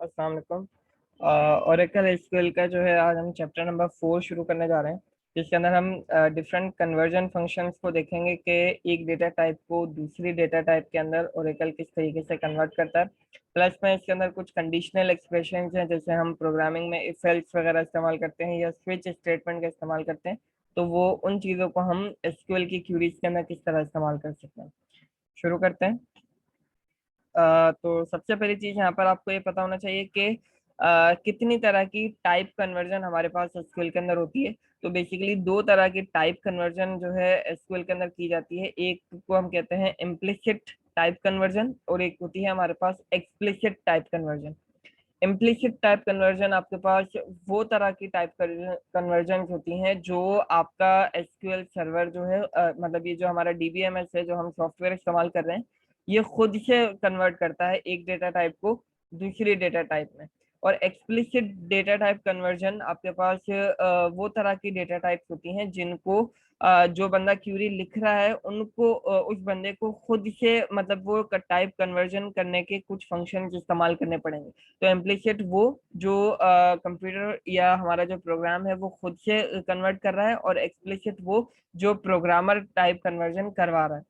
अस्सलाम वालेकुम। Oracle SQL का जो है आज हम चैप्टर नंबर 4 शुरू करने जा रहे हैं, जिसके अंदर हम डिफरेंट कन्वर्जन फंक्शंस को देखेंगे कि एक डेटा टाइप को दूसरी डेटा टाइप के अंदर ओरेकल किस तरीके से कन्वर्ट करता है। प्लस में इसके अंदर कुछ कंडीशनल एक्सप्रेशंस हैं, जैसे हम प्रोग्रामिंग में इफ एल्स वगैरह इस्तेमाल करते हैं या स्विच स्टेटमेंट का इस्तेमाल करते हैं, तो वो उन चीज़ों को हम एसक्यूएल की क्यूरीज के अंदर किस तरह इस्तेमाल कर सकते हैं। शुरू करते हैं। तो सबसे पहली चीज यहाँ पर आपको ये पता होना चाहिए कि कितनी तरह की टाइप कन्वर्जन हमारे पास एसक्यूएल के अंदर होती है। तो बेसिकली दो तरह की टाइप कन्वर्जन जो है एसक्यूएल के अंदर की जाती है। एक को हम कहते हैं इम्प्लिसिट टाइप कन्वर्जन और एक होती है हमारे पास explicit type conversion. Implicit type conversion आपके पास वो तरह की टाइप कन्वर्जन होती हैं जो आपका एसक्यूएल सर्वर जो है, मतलब ये जो हमारा डीबीएमएस है जो हम सॉफ्टवेयर इस्तेमाल कर रहे हैं, ये खुद से कन्वर्ट करता है एक डेटा टाइप को दूसरी डेटा टाइप में। और एक्सप्लिसिट डेटा टाइप कन्वर्जन आपके पास वो तरह की डेटा टाइप्स होती हैं जिनको जो बंदा क्यूरी लिख रहा है उनको उस बंदे को खुद से मतलब वो टाइप कन्वर्जन करने के कुछ फंक्शन इस्तेमाल करने पड़ेंगे। तो इम्प्लिसिट वो जो कंप्यूटर या हमारा जो प्रोग्राम है वो खुद से कन्वर्ट कर रहा है, और एक्सप्लिसिट वो जो प्रोग्रामर टाइप कन्वर्जन करवा रहा है।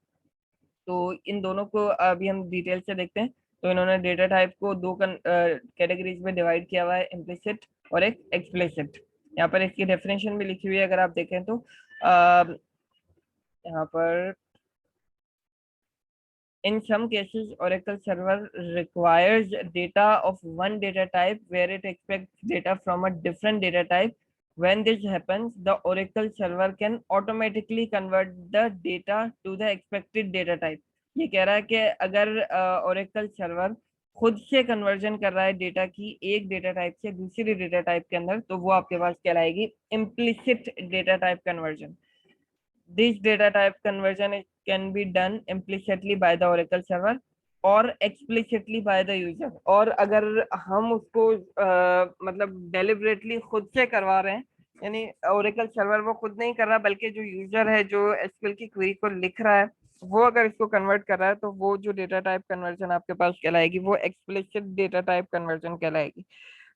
तो इन दोनों को अभी हम डिटेल से देखते हैं। तो इन्होंने डेटा टाइप को दो कैटेगरीज में डिवाइड किया हुआ है, इम्प्लिसिट और एक एक्सप्लिसिट। यहाँ पर इसकी डेफिनेशन भी लिखी हुई है, अगर आप देखें तो यहाँ पर in some cases Oracle server requires data of one data type where it expects data from a different data type. When this happens, the Oracle server can automatically convert the data to the expected data type. ये कह रहा है कि अगर Oracle server खुद से conversion कर रहा है डेटा की एक डेटा टाइप से दूसरी डेटा टाइप के अंदर, तो वो आपके पास कहलाएगी implicit data type conversion. This data type conversion can be done implicitly by the Oracle server और explicitly by the user। और अगर हम उसको मतलब डेलिबरेटली खुद से करवा रहे हैं, यानी Oracle server वो खुद नहीं कर रहा बल्कि जो यूजर है जो एसक्यूएल की क्वेरी को लिख रहा है वो अगर इसको कन्वर्ट कर रहा है, तो वो जो डेटा टाइप कन्वर्जन आपके पास कहलाएगी वो एक्सप्लिसिट डेटा टाइप कन्वर्जन कहलाएगी।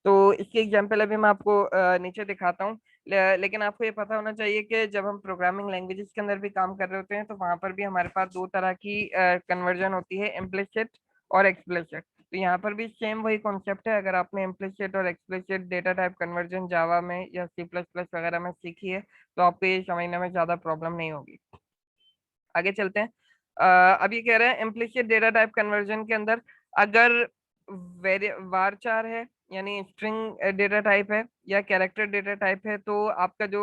तो इसकी एग्जांपल अभी मैं आपको नीचे दिखाता हूँ। लेकिन आपको ये पता होना चाहिए कि जब हम प्रोग्रामिंग लैंग्वेजेस के अंदर भी काम कर रहे होते हैं तो वहां पर भी हमारे पास दो तरह की कन्वर्जन होती है, इम्प्लिसिट और एक्सप्लिसिट। तो यहाँ पर भी सेम वही कॉन्सेप्ट है। अगर आपने इम्प्लिसिट और एक्सप्लिसिट डेटा टाइप कन्वर्जन जावा में या सी प्लस प्लस वगैरह में सीखी है तो आपको ये समझने में ज्यादा प्रॉब्लम नहीं होगी। आगे चलते हैं। अब ये कह रहे हैं इम्प्लिसिट डेटा टाइप कन्वर्जन के अंदर अगर वारचार है यानी स्ट्रिंग डेटा टाइप है या कैरेक्टर डेटा टाइप है, तो आपका जो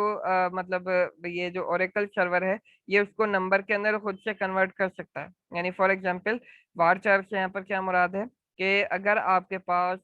मतलब ये जो ओरेकल सर्वर है ये उसको नंबर के अंदर खुद से कन्वर्ट कर सकता है। यानी फॉर एग्जांपल वारचार से यहाँ पर क्या मुराद है कि अगर आपके पास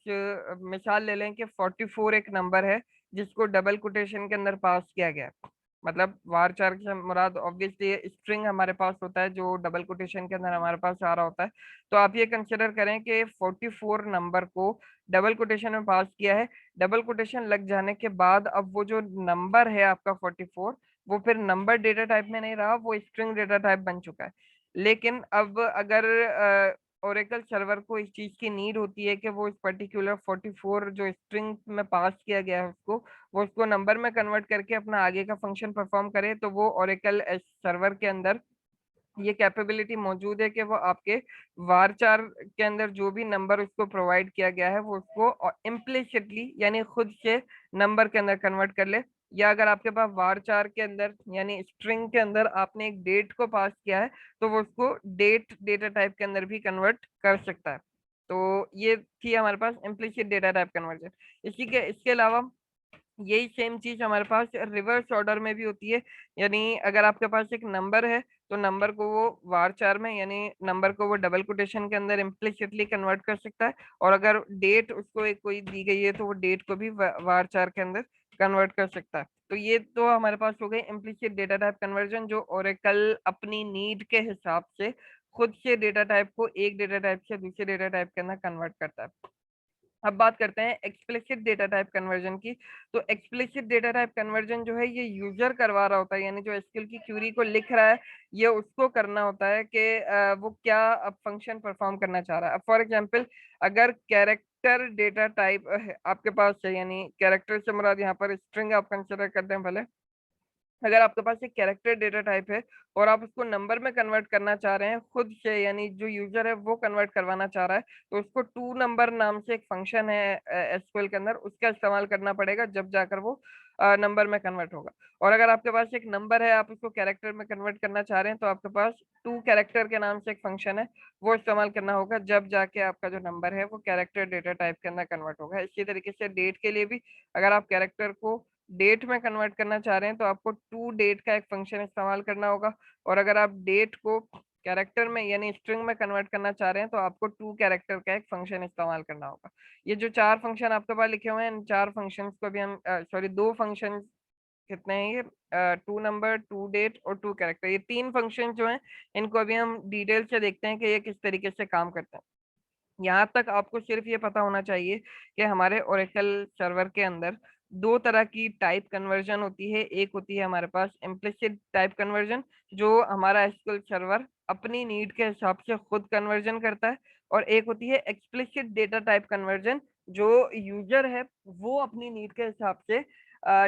मिसाल ले लें कि 44 एक नंबर है जिसको डबल कोटेशन के अंदर पास किया गया है। मतलब वारचार से मुराद ऑब्वियसली स्ट्रिंग हमारे पास होता है जो डबल कोटेशन के अंदर हमारे पास आ रहा होता है। तो आप ये कंसिडर करें कि 44 नंबर को डबल कोटेशन में पास किया है। डबल कोटेशन लग जाने के बाद अब वो जो नंबर है आपका 44, वो फिर नंबर डेटा टाइप में नहीं रहा, वो स्ट्रिंग डेटा टाइप बन चुका है। लेकिन अब अगर ओरेकल सर्वर को इस चीज की नीड होती है कि वो इस पर्टिकुलर 44 जो स्ट्रिंग में पास किया गया है उसको वो उसको नंबर में कन्वर्ट करके अपना आगे का फंक्शन परफॉर्म करे, तो वो ओरेकल सर्वर के अंदर ये कैपेबिलिटी मौजूद है कि वो आपके वारचार के अंदर जो भी नंबर उसको प्रोवाइड किया गया है वो उसको इम्प्लिसिटली यानी खुद से नंबर के अंदर कन्वर्ट कर ले। या अगर आपके पास वारचार के अंदर यानी स्ट्रिंग के अंदर आपने एक डेट को पास किया है तो वो उसको डेट डेटा टाइप के अंदर भी कन्वर्ट कर सकता है। तो ये थी हमारे पास इम्प्लिसिट डेटा टाइप कन्वर्जन। इसी के इसके अलावा यही सेम चीज हमारे पास रिवर्स ऑर्डर में भी होती है। यानी अगर आपके पास एक नंबर है तो नंबर को वो वारचार में यानी नंबर को वो डबल कोटेशन के अंदर इम्प्लिसिटली कन्वर्ट कर सकता है, और अगर डेट उसको एक कोई दी गई है तो वो डेट को भी वारचार के अंदर कन्वर्ट कर सकता है। तो ये तो हमारे पास हो गई इम्प्लिसिट डेटा टाइप कन्वर्जन जो ओरेकल अपनी नीड के हिसाब से खुद से डेटा टाइप को एक डेटा टाइप से दूसरे डेटा टाइप के अंदर कन्वर्ट करता है। अब बात करते हैं एक्सप्लिसिट डेटा टाइप कन्वर्जन की। तो एक्सप्लिसिट डेटा टाइप कन्वर्जन जो है ये यूजर करवा रहा होता है, यानी जो एसक्यूएल की क्यूरी को लिख रहा है ये उसको करना होता है कि वो क्या अब फंक्शन परफॉर्म करना चाह रहा है। अब फॉर एग्जांपल अगर कैरेक्टर डेटा टाइप आपके पास है, यानी कैरेक्टर से मुराद यहाँ पर स्ट्रिंग आप कंसिडर करते हैं भले। अगर आपके पास एक कैरेक्टर डेटा टाइप है और आप उसको नंबर में कन्वर्ट करना चाह रहे हैं खुद से, यानी जो यूजर है वो कन्वर्ट करवाना चाह रहा है, तो उसको टू नंबर नाम से एक फंक्शन है एसक्यूएल के अंदर, उसका इस्तेमाल करना पड़ेगा, जब जाकर वो नंबर में कन्वर्ट होगा। और अगर आपके पास एक नंबर है, आप उसको कैरेक्टर में कन्वर्ट करना चाह रहे हैं, तो आपके पास टू कैरेक्टर के नाम से एक फंक्शन है, वो इस्तेमाल करना होगा, जब जाके आपका जो नंबर है वो कैरेक्टर डेटा टाइप के अंदर कन्वर्ट होगा। इसी तरीके से डेट के लिए भी, अगर आप कैरेक्टर को डेट में कन्वर्ट करना चाह रहे हैं तो आपको टू डेट का एक फंक्शन इस्तेमाल करना होगा, और अगर आप डेट को कैरेक्टर में यानी स्ट्रिंग में कन्वर्ट करना चाह रहे हैं तो आपको टू कैरेक्टर का एक फंक्शन इस्तेमाल करना होगा। ये जो चार फंक्शन आपके पास लिखे हुए हैं, इन चार फंक्शंस को भी हम सॉरी दो फंक्शन कितने हैं ये, टू नंबर, टू डेट और टू कैरेक्टर, ये तीन फंक्शन जो हैं इनको अभी हम डिटेल से देखते हैं कि ये किस तरीके से काम करते हैं। यहाँ तक आपको सिर्फ ये पता होना चाहिए कि हमारे ओरेकल सर्वर के अंदर दो तरह की टाइप कन्वर्जन होती है। एक होती है हमारे पास इम्प्लिसिट टाइप कन्वर्जन, जो हमारा एसक्यूएल सर्वर अपनी नीड के हिसाब से खुद कन्वर्जन करता है, और एक होती है एक्सप्लिसिट डेटा टाइप कन्वर्जन, जो यूजर है वो अपनी नीड के हिसाब से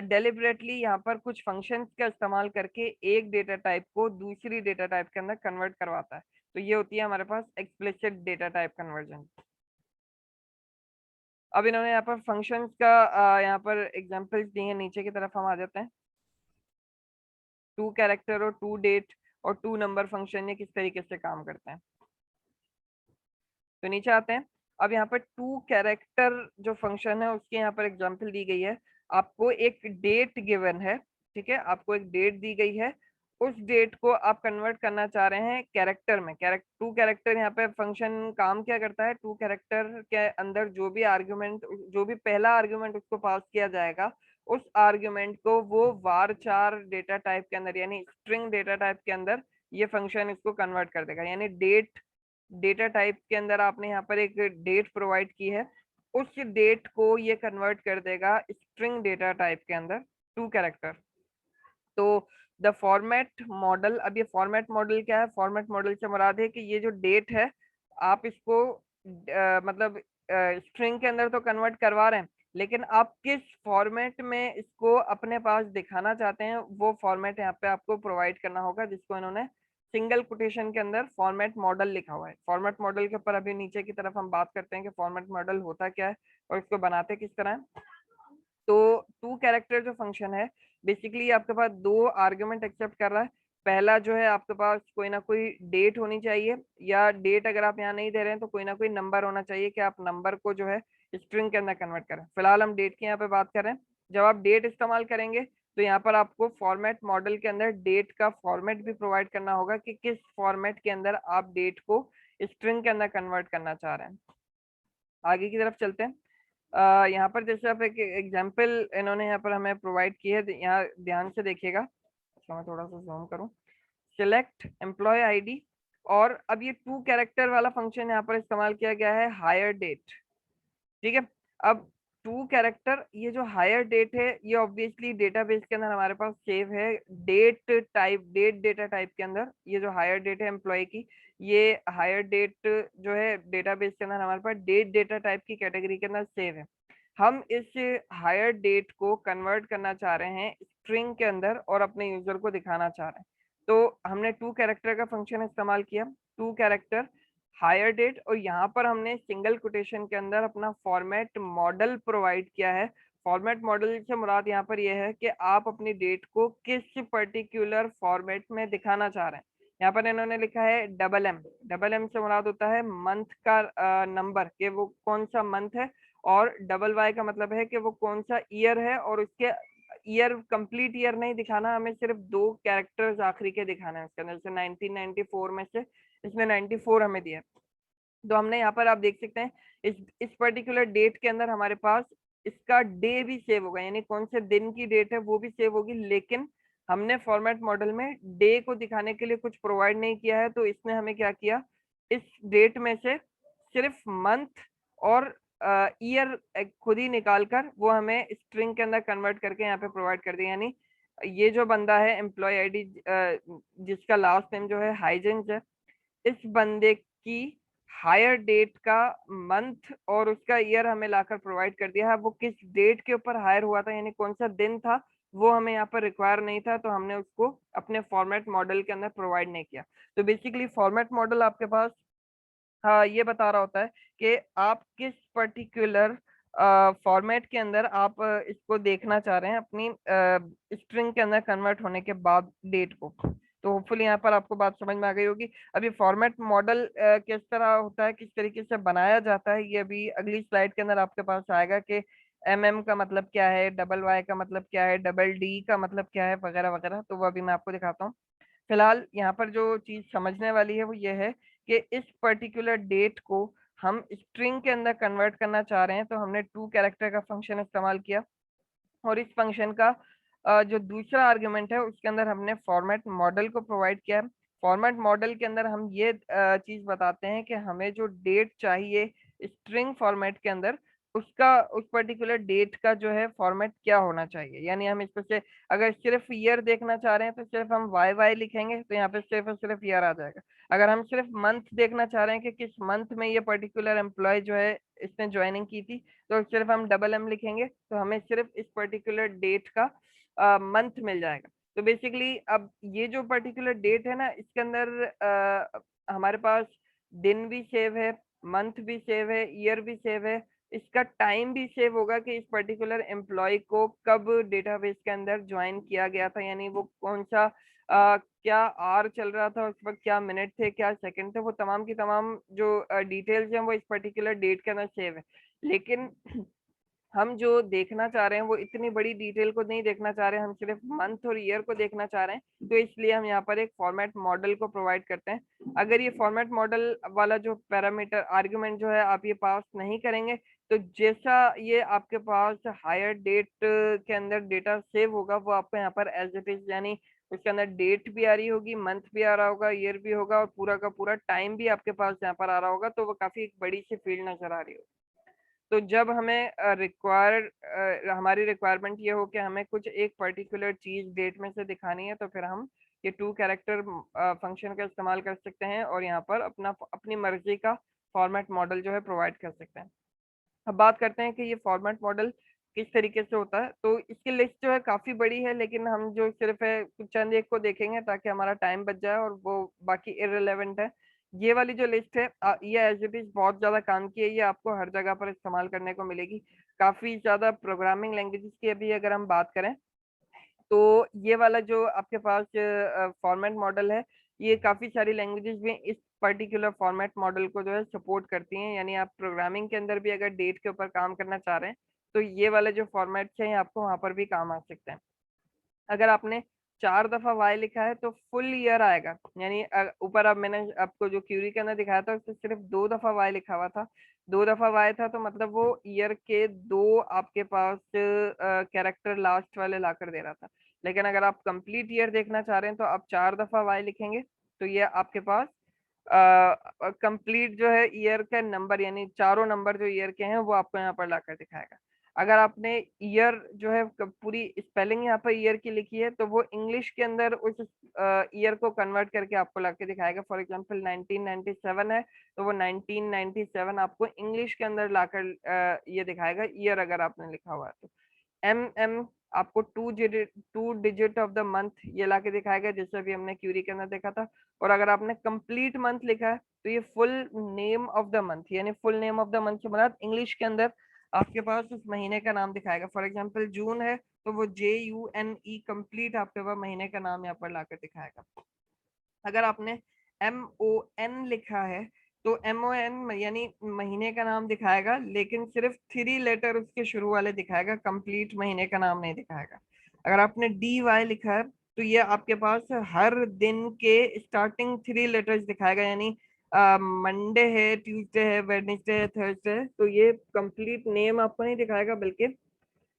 डेलिबरेटली यहाँ पर कुछ फंक्शंस का इस्तेमाल करके एक डेटा टाइप को दूसरी डेटा टाइप के अंदर कन्वर्ट करवाता है। तो ये होती है हमारे पास एक्सप्लिसिट डेटा टाइप कन्वर्जन। अब इन्होंने यहाँ पर फंक्शंस का यहाँ पर एग्जांपल्स दिए हैं, नीचे की तरफ हम आ जाते हैं। टू कैरेक्टर और टू डेट और टू नंबर फंक्शन ये किस तरीके से काम करते हैं, तो नीचे आते हैं। अब यहाँ पर टू कैरेक्टर जो फंक्शन है उसकी यहाँ पर एग्जांपल दी गई है। आपको एक डेट गिवन है, ठीक है, आपको एक डेट दी गई है, उस डेट को आप कन्वर्ट करना चाह रहे हैं कैरेक्टर में। टू कैरेक्टर यहाँ पे फंक्शन काम क्या करता है, टू कैरेक्टर के अंदर जो भी आर्ग्यूमेंट, जो भी पहला आर्ग्यूमेंट उसको पास किया जाएगा, उस आर्ग्यूमेंट को वो वार चार डेटा टाइप के अंदर यानी स्ट्रिंग डेटा टाइप के अंदर ये फंक्शन इसको कन्वर्ट कर देगा। यानी डेट डेटा टाइप के अंदर आपने यहाँ पर एक डेट प्रोवाइड की है, उस डेट को ये कन्वर्ट कर देगा स्ट्रिंग डेटा टाइप के अंदर, टू कैरेक्टर। तो द फॉर्मेट मॉडल, अब ये फॉर्मेट मॉडल क्या है, फॉर्मेट मॉडल से मुराद है कि ये जो डेट है आप इसको मतलब स्ट्रिंग के अंदर तो कन्वर्ट करवा रहे हैं, लेकिन आप किस फॉर्मेट में इसको अपने पास दिखाना चाहते हैं वो फॉर्मेट यहाँ पे आपको प्रोवाइड करना होगा, जिसको इन्होंने सिंगल कोटेशन के अंदर फॉर्मेट मॉडल लिखा हुआ है। फॉर्मेट मॉडल के ऊपर अभी नीचे की तरफ हम बात करते हैं कि फॉर्मेट मॉडल होता क्या है और इसको बनाते किस तरह है। तो टू कैरेक्टर जो फंक्शन है बेसिकली आपके पास दो आर्ग्यूमेंट एक्सेप्ट कर रहा है। पहला जो है आपके पास कोई ना कोई डेट होनी चाहिए, या डेट अगर आप यहाँ नहीं दे रहे हैं तो कोई ना कोई नंबर होना चाहिए कि आप नंबर को जो है स्ट्रिंग के अंदर कन्वर्ट करें। फिलहाल हम डेट की यहाँ पे बात कर रहे हैं। जब आप डेट इस्तेमाल करेंगे तो यहाँ पर आपको फॉर्मेट मॉडल के अंदर डेट का फॉर्मेट भी प्रोवाइड करना होगा कि किस फॉर्मेट के अंदर आप डेट को स्ट्रिंग के अंदर कन्वर्ट करना चाह रहे हैं। आगे की तरफ चलते हैं। यहाँ पर जैसे आप एक एग्जांपल इन्होंने यहाँ पर हमें प्रोवाइड की है, यहाँ ध्यान से देखिएगा। अच्छा मैं थोड़ा सा जूम करूँ। सिलेक्ट एम्प्लॉय आईडी, और अब ये टू कैरेक्टर वाला फंक्शन यहाँ पर इस्तेमाल किया गया है हायर डेट, ठीक है। अब टू कैरेक्टर, ये जो हायर डेट है ये ऑब्वियसली डेटाबेस के अंदर हमारे पास सेव है date type, date data type के अंदर। ये जो हायर डेट है एम्प्लॉय की, ये हायर डेट जो है डेटाबेस के अंदर हमारे पास डेट डेटा टाइप की कैटेगरी के अंदर सेव है। हम इस हायर डेट को कन्वर्ट करना चाह रहे हैं स्ट्रिंग के अंदर और अपने यूजर को दिखाना चाह रहे हैं। तो हमने टू कैरेक्टर का फंक्शन इस्तेमाल किया, टू कैरेक्टर हायर डेट, और यहाँ पर हमने सिंगल कोटेशन के अंदर अपना फॉर्मेट मॉडल प्रोवाइड किया है। फॉर्मेट मॉडल से मुराद यहाँ पर यह है कि आप अपनी डेट को किस पर्टिकुलर फॉर्मेट में दिखाना चाह रहे हैं। यहाँ पर इन्होंने लिखा है डबल एम, डबल एम से मुराद होता है मंथ का नंबर, कि वो कौन सा मंथ है, और डबल वाई का मतलब है कि वो कौन सा ईयर है, और उसके ईयर कंप्लीट ईयर नहीं दिखाना, हमें सिर्फ दो कैरेक्टर्स आखिरी के दिखाना है उसके अंदर। जैसे 1994 में से इसने 94 हमें दिया। तो हमने यहाँ पर आप देख सकते हैं इस पर्टिकुलर डेट के अंदर हमारे पास इसका डे भी सेव होगा, यानी कौन से दिन की डेट है वो भी सेव होगी, लेकिन हमने फॉर्मेट मॉडल में डे को दिखाने के लिए कुछ प्रोवाइड नहीं किया है। तो इसने हमें क्या किया, इस डेट में से सिर्फ मंथ और ईयर खुद ही निकाल कर वो हमें स्ट्रिंग के अंदर कन्वर्ट करके यहाँ पे प्रोवाइड कर दिया। यानी ये जो बंदा है एम्प्लॉय आईडी जिसका लास्ट नेम जो है हाइजेंस है, इस बंदे की हायर डेट का मंथ और उसका ईयर हमें लाकर प्रोवाइड कर दिया है। वो किस डेट के ऊपर हायर हुआ था, यानी कौन सा दिन था, वो हमें यहाँ पर रिक्वायर नहीं था, तो हमने उसको अपने फॉर्मेट मॉडल के अंदर प्रोवाइड नहीं किया। तो बेसिकली फॉर्मेट मॉडल आपके पास हाँ ये बता रहा होता है कि आप किस पर्टिकुलर फॉर्मेट के अंदर आप इसको देखना चाह रहे हैं अपनी स्ट्रिंग के अंदर कन्वर्ट होने के बाद डेट को। तो होपफुली यहाँ पर आपको बात समझ में आ गई होगी। अभी फॉर्मेट मॉडल किस तरह होता है, किस तरीके से बनाया जाता है, ये अभी अगली स्लाइड के अंदर आपके पास आएगा कि एम का मतलब क्या है, डबल वाई का मतलब क्या है, डबल डी का मतलब क्या है, वगैरह वगैरह। तो वो अभी मैं आपको दिखाता हूँ। फिलहाल यहाँ पर जो चीज समझने वाली है वो ये है कि इस पर्टिकुलर डेट को हम स्ट्रिंग के अंदर कन्वर्ट करना चाह रहे हैं, तो हमने टू कैरेक्टर का फंक्शन इस्तेमाल किया। और इस फंक्शन का जो दूसरा आर्गुमेंट है उसके अंदर हमने फॉर्मेट मॉडल को प्रोवाइड किया है। फॉर्मेट मॉडल के अंदर हम ये चीज बताते हैं कि हमें जो डेट चाहिए स्ट्रिंग फॉर्मेट के अंदर, उसका उस पर्टिकुलर डेट का जो है फॉर्मेट क्या होना चाहिए। यानी हम इसको से अगर सिर्फ ईयर देखना चाह रहे हैं तो सिर्फ हम वाई वाई लिखेंगे, तो यहाँ पे सिर्फ और सिर्फ ईयर आ जाएगा। अगर हम सिर्फ मंथ देखना चाह रहे हैं कि किस मंथ में ये पर्टिकुलर एम्प्लॉय जो है इसने ज्वाइनिंग की थी, तो सिर्फ हम डबल एम लिखेंगे, तो हमें सिर्फ इस पर्टिकुलर डेट का मंथ मिल जाएगा। तो बेसिकली अब ये जो पर्टिकुलर डेट है ना, इसके अंदर हमारे पास दिन भी सेव है, मंथ भी सेव है, ईयर भी सेव है, इसका टाइम भी सेव होगा कि इस पर्टिकुलर एम्प्लॉय को कब डेटाबेस के अंदर ज्वाइन किया गया था, यानी वो कौन सा क्या आर चल रहा था उस वक्त, क्या मिनट थे, क्या सेकंड थे, वो तमाम की तमाम जो डिटेल्स हैं वो इस पर्टिकुलर डेट के अंदर सेव है। लेकिन हम जो देखना चाह रहे हैं वो इतनी बड़ी डिटेल को नहीं देखना चाह रहे हैं, हम सिर्फ मंथ और ईयर को देखना चाह रहे हैं, तो इसलिए हम यहाँ पर एक फॉर्मेट मॉडल को प्रोवाइड करते हैं। अगर ये फॉर्मेट मॉडल वाला जो पैरामीटर आर्गुमेंट जो है आप ये पास नहीं करेंगे, तो जैसा ये आपके पास हायर डेट के अंदर डेटा सेव होगा वो आपको यहाँ पर एज इट इज, यानी उसके अंदर डेट भी आ रही होगी, मंथ भी आ रहा होगा, ईयर भी होगा, और पूरा का पूरा टाइम भी आपके पास यहाँ पर आ रहा होगा, तो वो काफी एक बड़ी सी फील्ड नजर आ रही होगी। तो जब हमें हमारी रिक्वायरमेंट ये हो कि हमें कुछ एक पर्टिकुलर चीज डेट में से दिखानी है, तो फिर हम ये टू कैरेक्टर फंक्शन का इस्तेमाल कर सकते हैं और यहाँ पर अपनी मर्जी का फॉर्मेट मॉडल जो है प्रोवाइड कर सकते हैं। अब बात करते हैं कि ये फॉर्मेट मॉडल किस तरीके से होता है। तो इसकी लिस्ट जो है काफी बड़ी है, लेकिन हम जो सिर्फ है कुछ चंद एक को देखेंगे ताकि हमारा टाइम बच जाए, और वो बाकी इररिलेवेंट है। ये वाली जो लिस्ट है ये एज इट इज बहुत ज्यादा काम की है, ये आपको हर जगह पर इस्तेमाल करने को मिलेगी। काफी ज्यादा प्रोग्रामिंग लैंग्वेजेस की अभी अगर हम बात करें, तो ये वाला जो आपके पास फॉर्मेट मॉडल है, ये काफी सारी लैंग्वेजेस भी इस पर्टिकुलर फॉर्मेट मॉडल को जो है सपोर्ट करती हैं। यानी आप प्रोग्रामिंग के अंदर भी अगर डेट के ऊपर काम करना चाह रहे हैं, तो ये वाले जो फॉर्मेट्स हैं ये आपको वहां पर भी काम आ सकते हैं। अगर आपने 4 दफा वाई लिखा है तो फुल ईयर आएगा, यानी ऊपर अब मैंने आपको जो क्यूरी के अंदर दिखाया था उससे सिर्फ 2 दफा वाई लिखा हुआ था, 2 दफा वाई था, तो मतलब वो ईयर के दो आपके पास कैरेक्टर लास्ट वाले लाकर दे रहा था। लेकिन अगर आप कंप्लीट ईयर देखना चाह रहे हैं तो आप 4 दफा वाई लिखेंगे, तो ये आपके पास कंप्लीट जो है ईयर का नंबर, यानी चारों नंबर जो ईयर के हैं वो आपको यहाँ पर लाकर दिखाएगा। अगर आपने ईयर जो है पूरी स्पेलिंग यहाँ पर ईयर की लिखी है, तो वो इंग्लिश के अंदर उस ईयर को कन्वर्ट करके आपको ला के दिखाएगा। फॉर एग्जांपल 1997 है, तो वो 1997 आपको इंग्लिश के अंदर लाकर ये दिखाएगा ईयर, अगर आपने लिखा हुआ है तो। एम आपको two digit of the month ये ला के दिखाएगा, जैसे अभी हमने क्यूरी के अंदर देखा था। और अगर आपने कंप्लीट मंथ लिखा है तो ये full name of the month, यानी full name of the month से मुराद इंग्लिश के अंदर आपके पास उस महीने का नाम दिखाएगा। फॉर एग्जाम्पल जून है, तो वो JUNE कंप्लीट आपके पास महीने का नाम यहाँ पर लाकर दिखाएगा। अगर आपने MON लिखा है, तो MON यानी महीने का नाम दिखाएगा, लेकिन सिर्फ 3 लेटर उसके शुरू वाले दिखाएगा, कंप्लीट महीने का नाम नहीं दिखाएगा। अगर आपने DY लिखा है, तो ये आपके पास हर दिन के स्टार्टिंग 3 लेटर्स दिखाएगा, यानी मंडे है, ट्यूसडे है, वेडनेसडे है, थर्सडे है, तो ये कंप्लीट नेम आपको नहीं दिखाएगा, बल्कि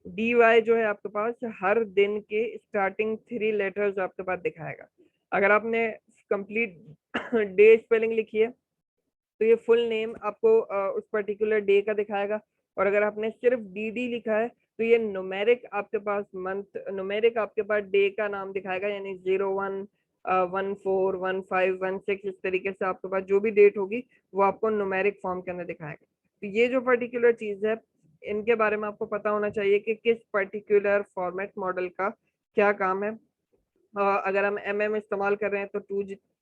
DY जो है आपके पास हर दिन के स्टार्टिंग 3 लेटर्स आपके पास दिखाएगा। अगर आपने कंप्लीट डे स्पेलिंग लिखी है, तो ये फुल नेम आपको उस पर्टिकुलर डे का दिखाएगा। और अगर आपने सिर्फ DD लिखा है, तो ये न्यूमेरिक आपके पास मंथ, न्यूमेरिक आपके पास डे का नाम दिखाएगा, यानी 01 141516 इस तरीके से आपके पास जो भी डेट होगी वो आपको न्यूमेरिक फॉर्म के अंदर दिखाएगा। तो ये जो पर्टिकुलर चीज है इनके बारे में आपको पता होना चाहिए कि किस पर्टिकुलर फॉर्मेट मॉडल का क्या काम है। अगर हम इस्तेमाल कर रहे हैं तो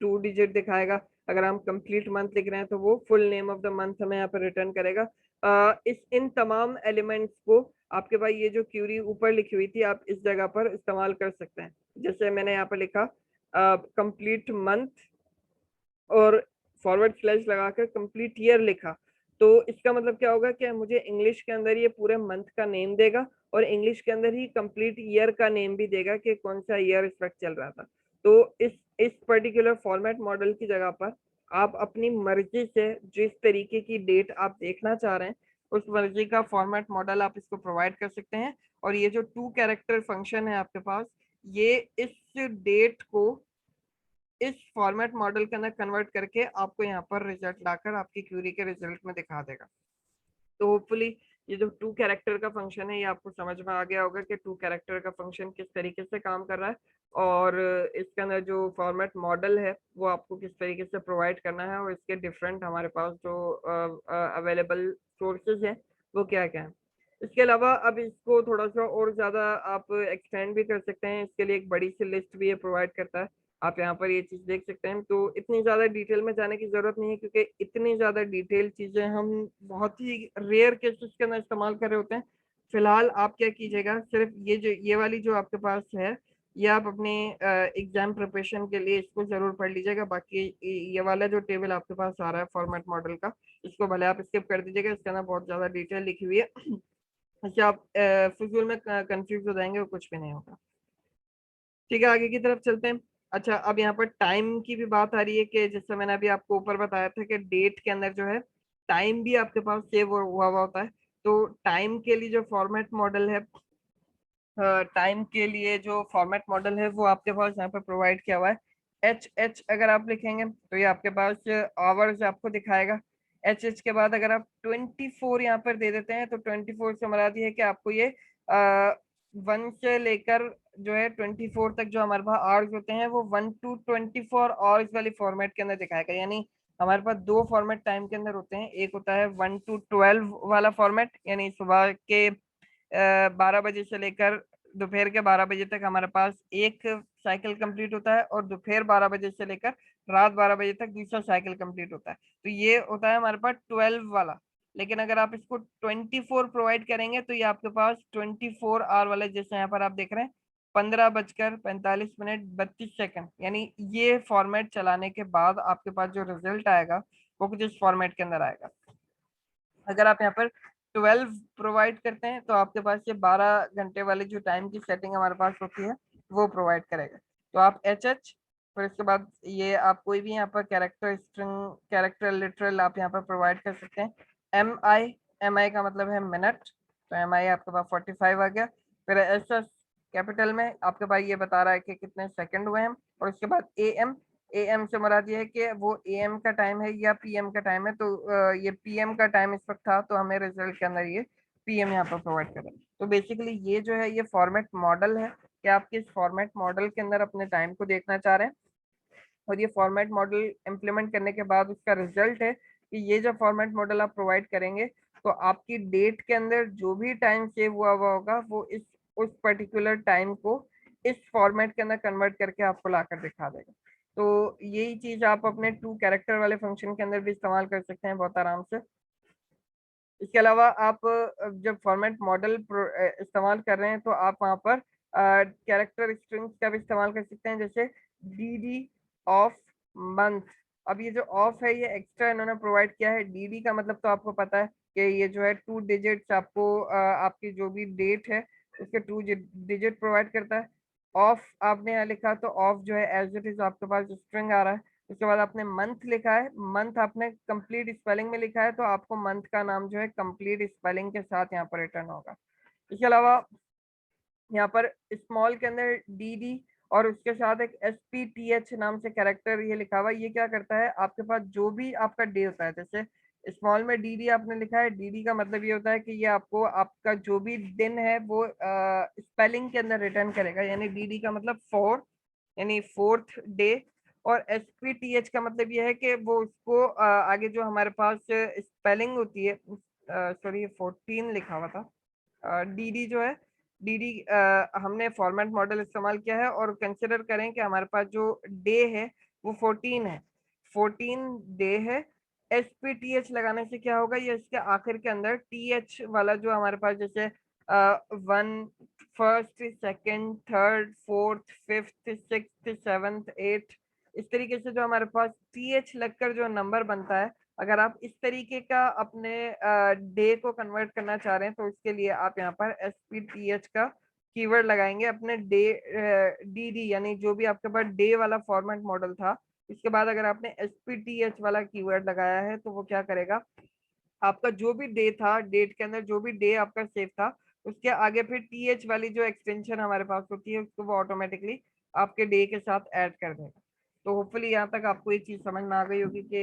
टू डिजिट दिखाएगा। अगर हम कंप्लीट मंथ लिख रहे हैं तो वो full name of the month हमें यहाँ पर रिटर्न करेगा। इस इन तमाम एलिमेंट्स को आपके पास ये जो क्यूरी ऊपर लिखी हुई थी आप इस जगह पर इस्तेमाल कर सकते हैं। जैसे मैंने यहाँ पर लिखा कंप्लीट मंथ और फॉरवर्ड स्लैश लगाकर कंप्लीट ईयर लिखा, तो इसका मतलब क्या होगा कि मुझे इंग्लिश के अंदर ये पूरे मंथ का नेम देगा और इंग्लिश के अंदर ही कंप्लीट ईयर का नेम भी देगा कि कौन सा ईयर इस वक्त चल रहा था। तो इस पर्टिकुलर फॉर्मेट मॉडल की जगह पर आप अपनी मर्जी से जिस तरीके की डेट आप देखना चाह रहे हैं उस मर्जी का फॉर्मेट मॉडल आप इसको प्रोवाइड कर सकते हैं। और ये जो टू कैरेक्टर फंक्शन है आपके पास, ये इस डेट को इस फॉर्मेट मॉडल के अंदर कन्वर्ट करके आपको यहाँ पर रिजल्ट लाकर आपकी क्यूरी के रिजल्ट में दिखा देगा। तो होपफुली ये जो टू कैरेक्टर का फंक्शन है ये आपको समझ में आ गया होगा कि टू कैरेक्टर का फंक्शन किस तरीके से काम कर रहा है और इसके अंदर जो फॉर्मेट मॉडल है वो आपको किस तरीके से प्रोवाइड करना है और इसके डिफरेंट हमारे पास जो अवेलेबल सोर्सेज हैं वो क्या क्या है। इसके अलावा अब इसको थोड़ा सा और ज्यादा आप एक्सटेंड भी कर सकते हैं। इसके लिए एक बड़ी सी लिस्ट भी ये प्रोवाइड करता है। आप यहाँ पर ये चीज देख सकते हैं। तो इतनी ज्यादा डिटेल में जाने की जरूरत नहीं है क्योंकि इतनी ज्यादा डिटेल चीजें हम बहुत ही रेयर केसेस के अंदर इस्तेमाल कर रहे होते हैं। फिलहाल आप क्या कीजिएगा, सिर्फ ये वाली जो आपके पास है ये आप अपने एग्जाम प्रिपरेशन के लिए इसको जरूर पढ़ लीजिएगा। बाकी ये वाला जो टेबल आपके पास आ रहा है फॉर्मेट मॉडल का, इसको भले आप स्किप कर दीजिएगा, इसके अंदर बहुत ज्यादा डिटेल लिखी हुई है। इससे आप फिजूल में कंफ्यूज हो जाएंगे और कुछ भी नहीं होगा। ठीक है, आगे की तरफ चलते हैं। अच्छा, अब यहाँ पर टाइम की भी बात आ रही है कि जैसे मैंने अभी आपको ऊपर बताया था कि डेट के अंदर जो है टाइम भी आपके पास सेव हुआ हुआ होता है। तो टाइम के लिए जो फॉर्मेट मॉडल है, टाइम के लिए जो फॉर्मेट मॉडल है वो आपके पास यहाँ पर प्रोवाइड किया हुआ है। एच अगर आप लिखेंगे तो ये आपके पास आवर्स आपको दिखाएगा। एच के बाद अगर आप 24 यहाँ पर दे देते हैं तो 24 से मुराद ये है कि आपको ये 1 से लेकर जो है 24 तक जो हमारे पास आवर्स होते हैं वो 1 to 24 आवर्स वाली फॉर्मेट के अंदर दिखाएगा। यानी हमारे पास दो फॉर्मेट टाइम के अंदर होते हैं, एक होता है 1 to 12 वाला फॉर्मेट, यानी सुबह के 12 बजे से लेकर दोपहर के 12 बजे तक हमारे पास एक साइकिल कंप्लीट होता है और दोपहर 12 बजे से लेकर रात 12 बजे तक दूसरा साइकिल कंप्लीट होता है। तो ये होता है हमारे पास 12 वाला। लेकिन अगर आप इसको 24 प्रोवाइड करेंगे तो ये आपके पास 24 आवर वाला, जैसे यहाँ पर आप देख रहे हैं 15:45 32 यानी ये फॉर्मेट चलाने के बाद आपके पास जो रिजल्ट आएगा वो कुछ इस फॉर्मेट के अंदर आएगा। अगर आप यहाँ पर 12 प्रोवाइड करते हैं तो आपके पास ये 12 घंटे वाली जो टाइम की सेटिंग हमारे पास होती है वो प्रोवाइड करेगा। तो आप एच फिर इसके बाद ये आप कोई भी यहाँ पर कैरेक्टर स्ट्रिंग कैरेक्टर लिटरल आप यहाँ पर प्रोवाइड कर सकते हैं। एम आई का मतलब है मिनट, तो एम आई आपके पास 45 आ गया। फिर एस एस कैपिटल में आपके पास ये बता रहा है कि कितने सेकंड हुए हैं। और उसके बाद एएम से मुराद ये है कि वो एएम का टाइम है या पीएम का टाइम है। तो ये पीएम का टाइम इस वक्त था तो हमें रिजल्ट के अंदर ये पीएम यहाँ पर प्रोवाइड कर रहा है। तो बेसिकली ये जो है ये फॉर्मेट मॉडल है कि आप किस फॉर्मेट मॉडल के अंदर अपने टाइम को देखना चाह रहे हैं। और ये फॉर्मेट मॉडल इम्प्लीमेंट करने के बाद उसका रिजल्ट है कि ये जो फॉर्मेट मॉडल आप प्रोवाइड करेंगे तो आपकी डेट के अंदर जो भी टाइम सेव हुआ होगा वो इस उस पर्टिकुलर टाइम को इस फॉर्मेट के अंदर कन्वर्ट करके आपको लाकर दिखा देगा। तो यही चीज आप अपने टू कैरेक्टर वाले फंक्शन के अंदर भी इस्तेमाल कर सकते हैं बहुत आराम से। इसके अलावा आप जब फॉर्मेट मॉडल इस्तेमाल कर रहे हैं तो आप वहाँ पर कैरेक्टर स्ट्रिंग्स का भी इस्तेमाल कर सकते हैं, जैसे डी ऑफ मंथ। अब ये जो ऑफ है ये एक्स्ट्रा इन्होंने प्रोवाइड किया है। डी का मतलब तो आपको पता है कि ये जो है 2 डिजिट्स आपको आपकी जो भी डेट है उसके 2 डिजिट प्रोवाइड करता है। ऑफ आपने यहाँ लिखा तो ऑफ जो है एज इट इज आपके पास स्ट्रिंग आ रहा है। उसके बाद आपने मंथ लिखा है, मंथ आपने कंप्लीट स्पेलिंग में लिखा है तो आपको मंथ का नाम जो है कंप्लीट स्पेलिंग के साथ यहाँ पर रिटर्न होगा। इसके अलावा यहाँ पर स्मॉल के अंदर डी और उसके साथ एक SPTH नाम से कैरेक्टर ये लिखा हुआ है। ये क्या करता है, आपके पास जो भी आपका डे होता है, जैसे स्मॉल में डी आपने लिखा है, डी का मतलब ये होता है कि ये आपको आपका जो भी दिन है वो स्पेलिंग के अंदर रिटर्न करेगा। यानी डी का मतलब 4 यानी फोर्थ डे। और SPTH का मतलब यह है कि वो उसको आगे जो हमारे पास स्पेलिंग होती है, सॉरी 14 लिखा हुआ था, DD जो है, DD हमने फॉर्मेट मॉडल इस्तेमाल किया है, और कंसिडर करें कि हमारे पास जो डे है वो 14 है, 14 डे है। SPTH लगाने से क्या होगा, ये इसके आखिर के अंदर TH वाला जो हमारे पास जैसे 1, first, second, third, fourth, fifth, sixth, seventh, eighth, इस तरीके से जो हमारे पास TH लगकर जो नंबर बनता है, अगर आप इस तरीके का अपने डे को कन्वर्ट करना चाह रहे हैं तो उसके लिए आप यहाँ पर SPTH का कीवर्ड लगाएंगे अपने डे, DD यानी जो भी आपके पास डे वाला फॉर्मेट मॉडल था, इसके बाद अगर आपने SPTH वाला कीवर्ड लगाया है तो वो क्या करेगा, आपका जो भी डे था, डेट के अंदर जो भी डे आपका सेव था, उसके आगे फिर TH वाली जो एक्सटेंशन हमारे पास होती है उसको वो ऑटोमेटिकली आपके डे के साथ ऐड कर देगा। तो होपफुली यहाँ तक आपको ये चीज समझ में आ गई होगी कि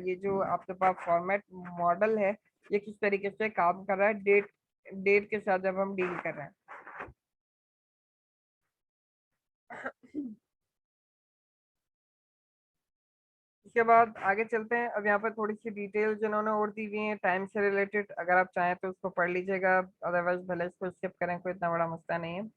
ये जो आपके पास फॉर्मेट मॉडल है ये किस तरीके से काम कर रहा है डेट डेट के साथ जब हम डील कर रहे हैं। इसके बाद आगे चलते हैं। अब यहाँ पर थोड़ी सी डिटेल जिन्होंने और दी हुई है टाइम से रिलेटेड, अगर आप चाहें तो उसको पढ़ लीजिएगा, अदरवाइज भले इसको स्किप करें, कोई इतना बड़ा मसला नहीं है।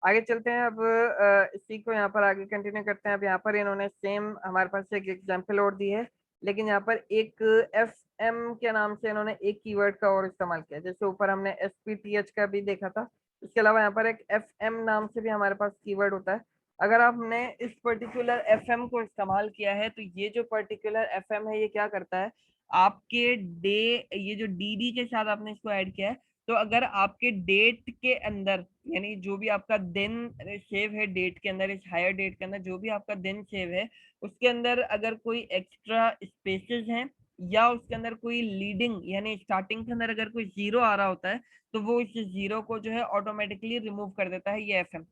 आगे चलते हैं। अब इसी को यहाँ पर आगे कंटिन्यू करते हैं। अब यहाँ पर इन्होंने सेम हमारे पास एक एग्जांपल और दी है, लेकिन यहाँ पर एक FM के नाम से इन्होंने एक कीवर्ड का और इस्तेमाल किया, जैसे ऊपर हमने SPTH का भी देखा था, इसके अलावा यहाँ पर एक FM नाम से भी हमारे पास कीवर्ड होता है। अगर आपने इस पर्टिकुलर FM को इस्तेमाल किया है तो ये जो पर्टिकुलर FM है ये क्या करता है, आपके डे, ये जो DD के साथ आपने इसको ऐड किया है, तो अगर आपके डेट के अंदर, यानी जो भी आपका दिन सेव है डेट के अंदर, इस हायर डेट के अंदर जो भी आपका दिन सेव है, उसके अंदर अगर कोई एक्स्ट्रा स्पेसेस हैं या उसके अंदर कोई लीडिंग यानी स्टार्टिंग के अंदर अगर कोई जीरो आ रहा होता है, तो वो इस जीरो को जो है ऑटोमेटिकली रिमूव कर देता है ये FM।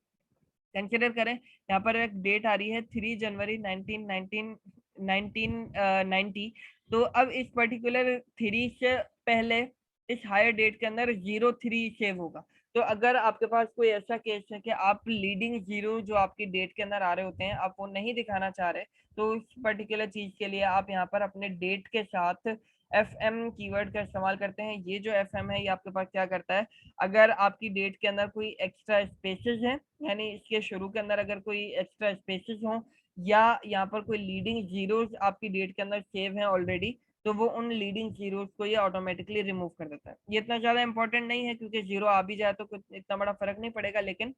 कंसिडर करें यहाँ पर एक डेट आ रही है 3 जनवरी 1990। तो अब इस पर्टिकुलर 3 से पहले इस हायर डेट के अंदर 03 सेव होगा। तो अगर आपके पास कोई ऐसा केस है कि आप लीडिंग जीरो जो आपकी डेट के अंदर आ रहे होते हैं आप वो नहीं दिखाना चाह रहे, तो उस पर्टिकुलर चीज के लिए आप यहाँ पर अपने डेट के साथ FM कीवर्ड का इस्तेमाल करते हैं। ये जो FM है ये आपके पास क्या करता है, अगर आपकी डेट के अंदर कोई एक्स्ट्रा स्पेसेस हैं, यानी इसके शुरू के अंदर अगर कोई एक्स्ट्रा स्पेसेस हों या यहाँ पर कोई लीडिंग जीरोस आपकी डेट के अंदर सेव हैं ऑलरेडी, तो वो उन लीडिंग जीरोस को ये ऑटोमेटिकली रिमूव कर देता है। ये इतना ज्यादा इंपॉर्टेंट नहीं है क्योंकि जीरो आ भी जाए तो कुछ इतना बड़ा फर्क नहीं पड़ेगा, लेकिन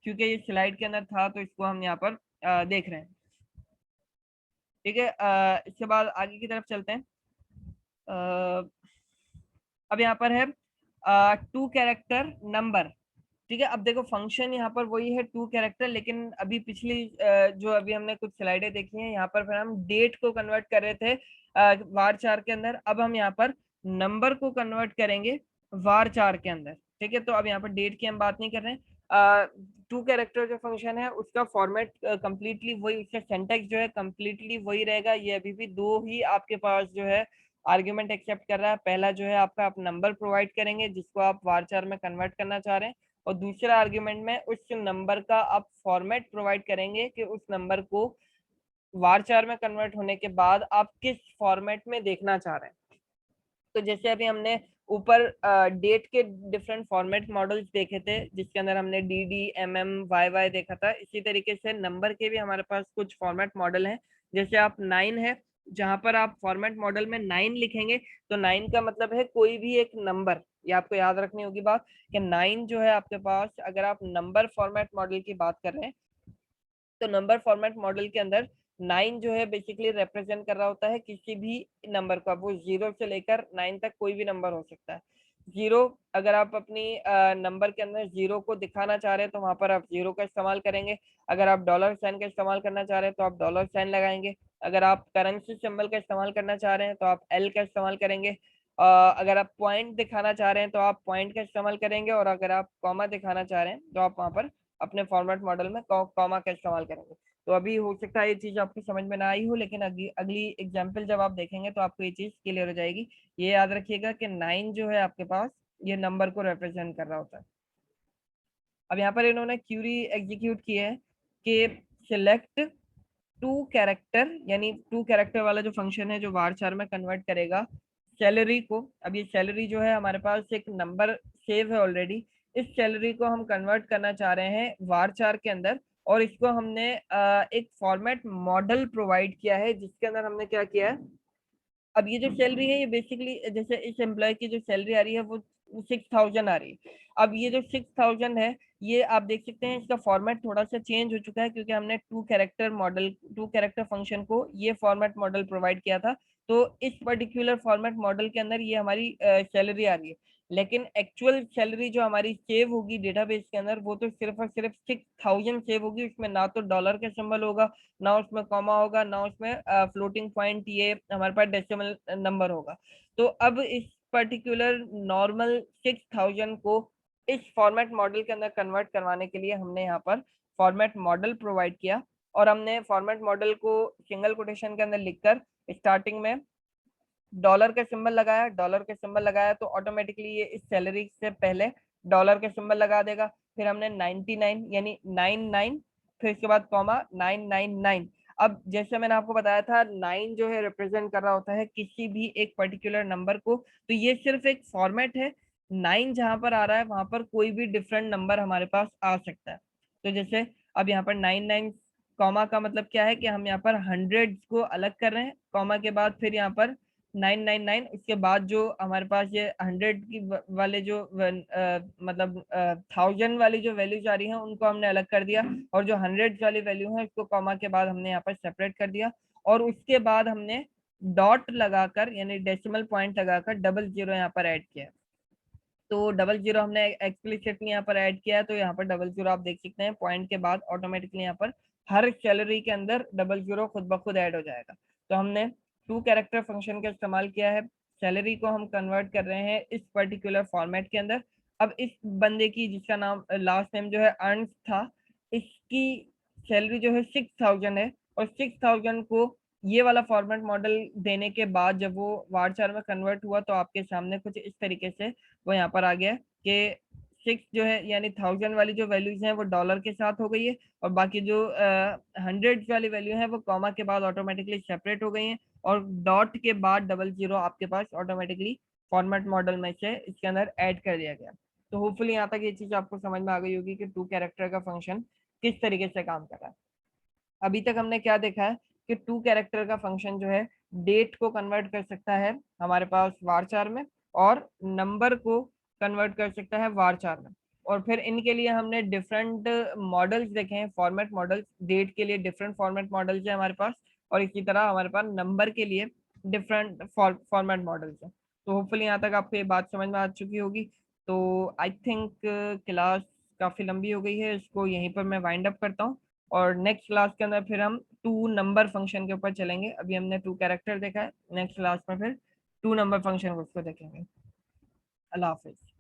क्योंकि ये स्लाइड के अंदर था तो इसको हम यहाँ पर देख रहे हैं। ठीक है, इसके बाद आगे की तरफ चलते हैं। अ, अब यहाँ पर है 2 कैरेक्टर नंबर। ठीक है, अब देखो फंक्शन यहाँ पर वही है 2 कैरेक्टर, लेकिन अभी पिछली जो अभी हमने कुछ स्लाइडें देखी हैं यहाँ पर फिर हम डेट को कन्वर्ट कर रहे थे वार चार के अंदर, अब हम यहाँ पर नंबर को कन्वर्ट करेंगे वार चार के अंदर। ठीक है, तो अब यहाँ पर डेट की हम बात नहीं कर रहे हैं। 2 कैरेक्टर जो फंक्शन है उसका फॉर्मेट कंप्लीटली वही, उसका सिंटैक्स जो है कंप्लीटली वही रहेगा। ये अभी भी दो ही आपके पास जो है आर्ग्यूमेंट एक्सेप्ट कर रहा है। पहला जो है आपका आप नंबर प्रोवाइड करेंगे जिसको आप वारचार में कन्वर्ट करना चाह रहे हैं, और दूसरा आर्ग्यूमेंट में उस नंबर का आप फॉर्मेट प्रोवाइड करेंगे कि उस नंबर को वारचार में कन्वर्ट होने के बाद आप किस फॉर्मेट में देखना चाह रहे हैं। तो जैसे अभी हमने ऊपर डेट के डिफरेंट फॉर्मेट मॉडल्स देखे थे जिसके अंदर हमने DD MM YY देखा था, इसी तरीके से नंबर के भी हमारे पास कुछ फॉर्मेट मॉडल हैं। जैसे आप 9 है, जहां पर आप फॉर्मेट मॉडल में 9 लिखेंगे तो 9 का मतलब है कोई भी एक नंबर। ये आपको याद रखनी होगी बात कि 9 जो है आपके पास, अगर आप नंबर फॉर्मेट मॉडल की बात कर रहे हैं तो नंबर फॉर्मेट मॉडल के अंदर 9 जो है बेसिकली रिप्रेजेंट कर रहा होता है किसी भी नंबर का, वो 0 से लेकर 9 तक कोई भी नंबर हो सकता है। जीरो, अगर आप अपनी नंबर के अंदर जीरो को दिखाना चाह रहे हैं तो वहां पर आप जीरो का इस्तेमाल करेंगे। अगर आप डॉलर साइन का इस्तेमाल करना चाह रहे हैं तो आप डॉलर साइन लगाएंगे। अगर आप करेंसी सिंबल का इस्तेमाल करना चाह रहे हैं तो आप L का इस्तेमाल करेंगे। अगर आप पॉइंट दिखाना चाह रहे हैं तो आप पॉइंट का इस्तेमाल करेंगे, और अगर आप कॉमा दिखाना चाह रहे हैं तो आप वहां पर अपने फॉर्मेट मॉडल में कॉमा का इस्तेमाल करेंगे। तो अभी हो सकता है ये चीज आपको समझ में ना आई हो, लेकिन अगली अगली एग्जाम्पल जब आप देखेंगे तो आपको ये चीज क्लियर हो जाएगी। ये याद रखिएगा कि 9 जो है आपके पास ये नंबर को रिप्रेजेंट कर रहा होता है। अब यहाँ पर इन्होंने क्यूरी एग्जीक्यूट की है। कि सिलेक्ट टू कैरेक्टर, यानी टू कैरेक्टर वाला जो फंक्शन है जो varchar में कन्वर्ट करेगा सैलरी को। अब ये सैलरी जो है हमारे पास एक नंबर सेव है ऑलरेडी, इस सैलरी को हम कन्वर्ट करना चाह रहे हैं varchar के अंदर, और इसको हमने एक फॉर्मेट मॉडल प्रोवाइड किया है जिसके अंदर हमने क्या किया है, अब ये जो सैलरी है ये बेसिकली जैसे इस एम्प्लॉय की जो सैलरी आ रही है वो 6,000 आ रही है। अब ये जो 6,000 है ये आप देख सकते हैं इसका फॉर्मेट थोड़ा सा चेंज हो चुका है क्योंकि हमने टू कैरेक्टर फंक्शन को ये फॉर्मेट मॉडल प्रोवाइड किया था। तो इस पर्टिकुलर फॉर्मेट मॉडल के अंदर ये हमारी सैलरी आ रही है, लेकिन एक्चुअल सैलरी जो हमारी सेव होगी डेटाबेस के अंदर वो तो सिर्फ और सिर्फ 6,000 सेव होगी। उसमें ना तो डॉलर का सिंबल होगा, ना उसमें कॉमा होगा, ना उसमें फ्लोटिंग पॉइंट ये हमारे पास डेसिमल नंबर होगा। तो अब इस पर्टिकुलर नॉर्मल 6,000 को इस फॉर्मेट मॉडल के अंदर कन्वर्ट करवाने के लिए हमने यहाँ पर फॉर्मेट मॉडल प्रोवाइड किया, और हमने फॉर्मेट मॉडल को सिंगल कोटेशन के अंदर लिखकर स्टार्टिंग में डॉलर का सिंबल लगाया, डॉलर का सिंबल लगाया तो ऑटोमेटिकली ये इस सैलरी से पहले डॉलर का सिंबल लगा देगा। फिर हमने 99 यानी 99, फिर इसके बाद कॉमा 999। अब जैसे मैंने आपको बताया था 9 जो है रिप्रेजेंट कर रहा होता है किसी भी एक पर्टिकुलर नंबर को, तो ये सिर्फ एक फॉर्मेट है। 9 जहां पर आ रहा है वहां पर कोई भी डिफरेंट नंबर हमारे पास आ सकता है। तो जैसे अब यहाँ पर 99 कॉमा का मतलब क्या है कि हम यहाँ पर हंड्रेड को अलग कर रहे हैं, कॉमा के बाद फिर यहाँ पर 999, उसके बाद जो हमारे पास ये 100 की वाले जो मतलब 1000 वाली जो वैल्यूज आ रही हैं उनको हमने अलग कर दिया, और जो 100 वाली वैल्यू है उसको कॉमा के बाद हमने यहाँ पर सेपरेट कर दिया, और उसके बाद हमने डॉट लगाकर यानी डेसिमल पॉइंट लगाकर डबल जीरो यहाँ पर ऐड किया। तो डबल जीरो हमने एक्सप्लिसिटली यहाँ पर ऐड किया है, तो यहाँ पर डबल जीरो आप देख सकते हैं पॉइंट के बाद ऑटोमेटिकली यहाँ पर हर सैलरी के अंदर डबल जीरो खुद ब खुद ऐड हो जाएगा। तो हमने टू कैरेक्टर फंक्शन का इस्तेमाल किया है, सैलरी को हम कन्वर्ट कर रहे हैं इस पर्टिकुलर फॉर्मेट के अंदर। अब इस बंदे की जिसका नाम लास्ट नेम जो है अर्न्स था, इसकी सैलरी जो है 6,000 है, और 6,000 को ये वाला फॉर्मेट मॉडल देने के बाद जब वो varchar में कन्वर्ट हुआ तो आपके सामने कुछ इस तरीके से वो यहाँ पर आ गया कि 6 जो है यानी 1000 वाली जो वैल्यूज हैं वो डॉलर के साथ हो गई है, और बाकी जो 100 वाली वैल्यू है वो कॉमा के बाद ऑटोमेटिकली सेपरेट हो गई है, और डॉट के बाद डबल जीरो आपके पास ऑटोमेटिकली फॉर्मेट मॉडल में से इसके अंदर ऐड कर दिया गया। तो होपफुली यहाँ तक ये चीज आपको समझ में आ गई होगी कि टू कैरेक्टर का फंक्शन किस तरीके से काम कर रहा है। अभी तक हमने क्या देखा है कि टू कैरेक्टर का फंक्शन जो है डेट को कन्वर्ट कर सकता है हमारे पास varchar में, और नंबर को कन्वर्ट कर सकता है varchar में, और फिर इनके लिए हमने डिफरेंट मॉडल्स देखे हैं, फॉर्मेट मॉडल्स। डेट के लिए डिफरेंट फॉर्मेट मॉडल्स है हमारे पास, और इसी तरह हमारे पास नंबर के लिए डिफरेंट फॉर्मेट मॉडल्स है। तो होपफुली यहाँ तक आपको ये बात समझ में आ चुकी होगी। तो आई थिंक क्लास काफ़ी लंबी हो गई है, इसको यहीं पर मैं वाइंड अप करता हूँ, और नेक्स्ट क्लास के अंदर फिर हम टू नंबर फंक्शन के ऊपर चलेंगे। अभी हमने टू कैरेक्टर देखा है, नेक्स्ट क्लास में फिर टू नंबर फंक्शन उसको देखेंगे। अल्लाह हाफिज।